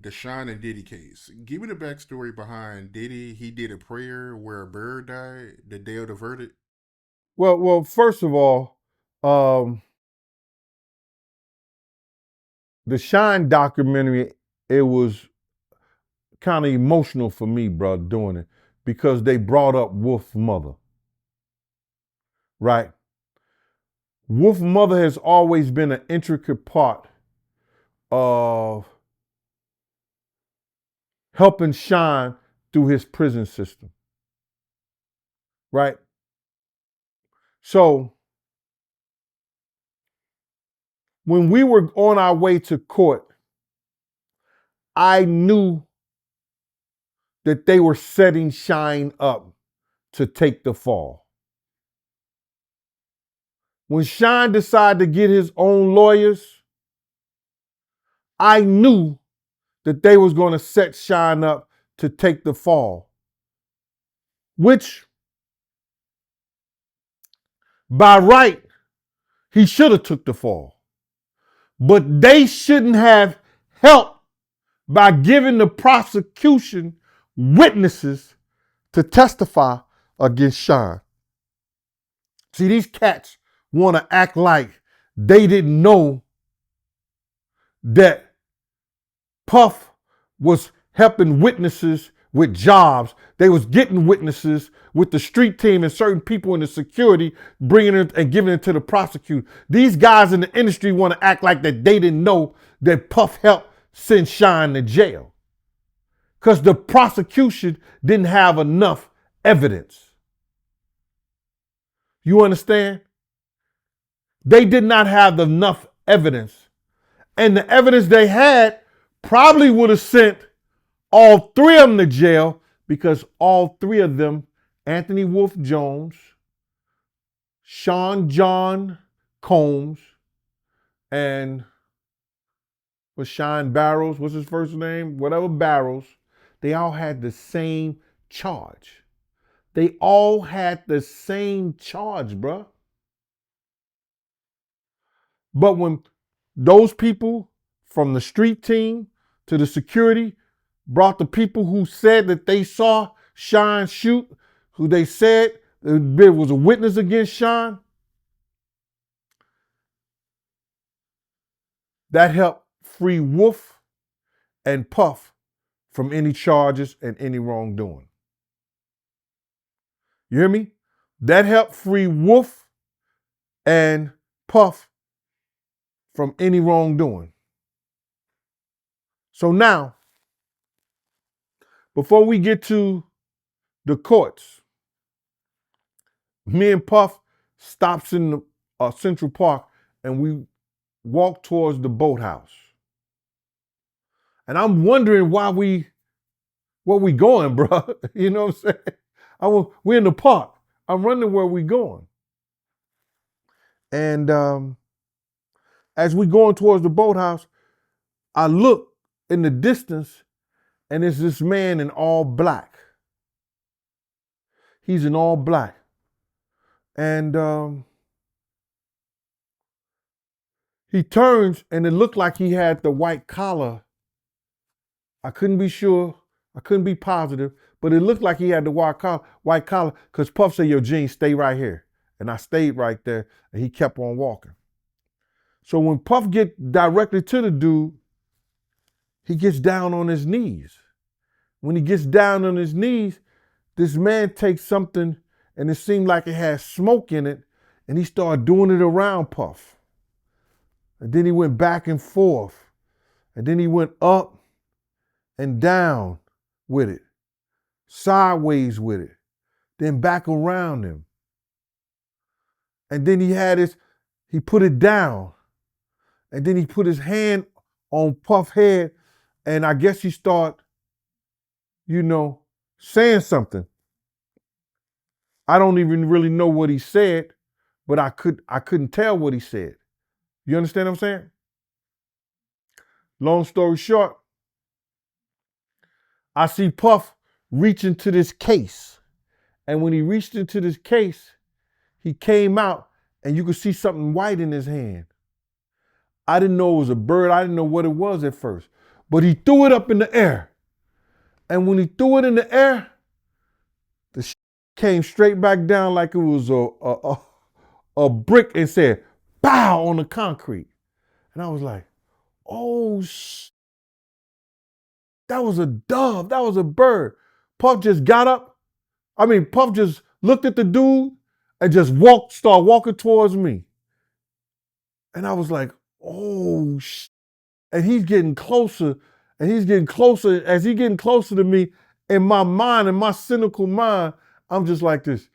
the Sean and Diddy case. Give me the backstory behind Diddy. He did a prayer where a bird died the day of the verdict. Well, first of all, um, the Shine documentary, it was kind of emotional for me, bro, doing it because they brought up Wolf's mother, right? Wolf's mother has always been an intricate part of helping Shine through his prison system, right? So when we were on our way to court, I knew that they were setting Shine up to take the fall. When Shine decided to get his own lawyers, I knew that they was going to set Shine up to take the fall, which by right, he should have took the fall. But they shouldn't have helped by giving the prosecution witnesses to testify against Shine. See, these cats want to act like they didn't know that Puff was helping witnesses with jobs. They was getting witnesses with the street team and certain people in the security, bringing it and giving it to the prosecutor. These guys in the industry want to act like that they didn't know that Puff helped send Shine to jail because the prosecution didn't have enough evidence. You understand? They did not have enough evidence. And the evidence they had probably would have sent all three of them to jail because all three of them, Anthony Wolf Jones, Sean John Combs, and was Shine Barrows, what's his first name? Whatever Barrows, they all had the same charge. They all had the same charge, bruh. But when those people from the street team to the security brought the people who said that they saw Shine shoot, who they said there was a witness against Shine, that helped free Wolf and Puff from any charges and any wrongdoing. You hear me? That helped free Wolf and Puff from any wrongdoing. So now, before we get to the courts, me and Puff stops in the Central Park and we walk towards the boathouse. And I'm wondering where we going, bro. You know what I'm saying? We're in the park. I'm wondering where we going. And as we going towards the boathouse, I look in the distance and it's this man in all black. He's in all black. And he turns and it looked like he had the white collar. I couldn't be sure. I couldn't be positive, but it looked like he had the white collar because Puff said, yo, Gene, stay right here. And I stayed right there and he kept on walking. So when Puff get directly to the dude, he gets down on his knees. When he gets down on his knees, this man takes something and it seemed like it had smoke in it and he started doing it around Puff. And then he went back and forth. And then he went up and down with it, sideways with it, then back around him. And then he put it down. And then he put his hand on Puff's head and I guess he started, saying something. I don't even really know what he said, but I couldn't tell what he said. You understand what I'm saying? Long story short, I see Puff reach into this case. And when he reached into this case, he came out and you could see something white in his hand. I didn't know it was a bird. I didn't know what it was at first. but he threw it up in the air. And when he threw it in the air, the came straight back down like it was a brick and said, "Bow" on the concrete. And I was like, oh, that was a dove. That was a bird. Puff just got up. Puff just looked at the dude and just started walking towards me. And I was like, oh, and he's getting closer, and he's getting closer. As he's getting closer to me, in my mind, in my cynical mind, I'm just like this.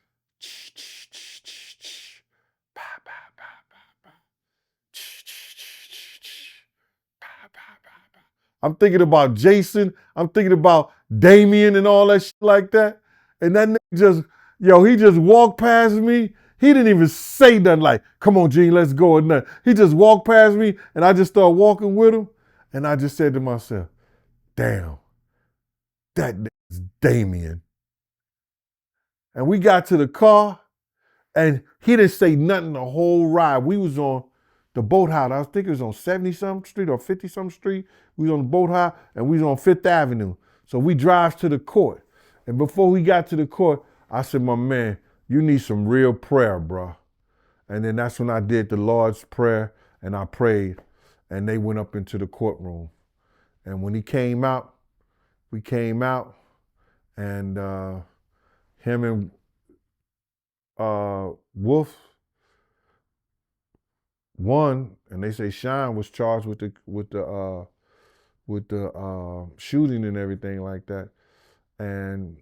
I'm thinking about Jason. I'm thinking about Damien and all that shit like that. And that nigga he just walked past me. He didn't even say nothing like, "Come on, Gene, let's go," or nothing. He just walked past me, and I just started walking with him. And I just said to myself, damn, that nigga's Damien. And we got to the car, and he didn't say nothing the whole ride. We was on the boat house. I think it was on 70-something Street or 50-something Street. We was on the boat house, and we was on 5th Avenue. So we drive to the court. And before we got to the court, I said, "My man, you need some real prayer, bro." And then that's when I did the Lord's Prayer, and I prayed, and they went up into the courtroom. And when he came out, we came out, and him and Wolf won, and they say Sean was charged with the shooting and everything like that. And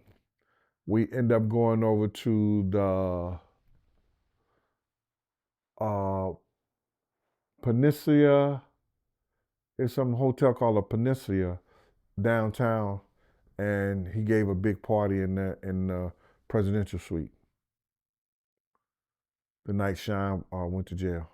we end up going over to the Peninsula. There's some hotel called a Peninsula downtown, and he gave a big party in the presidential suite the night Sean went to jail.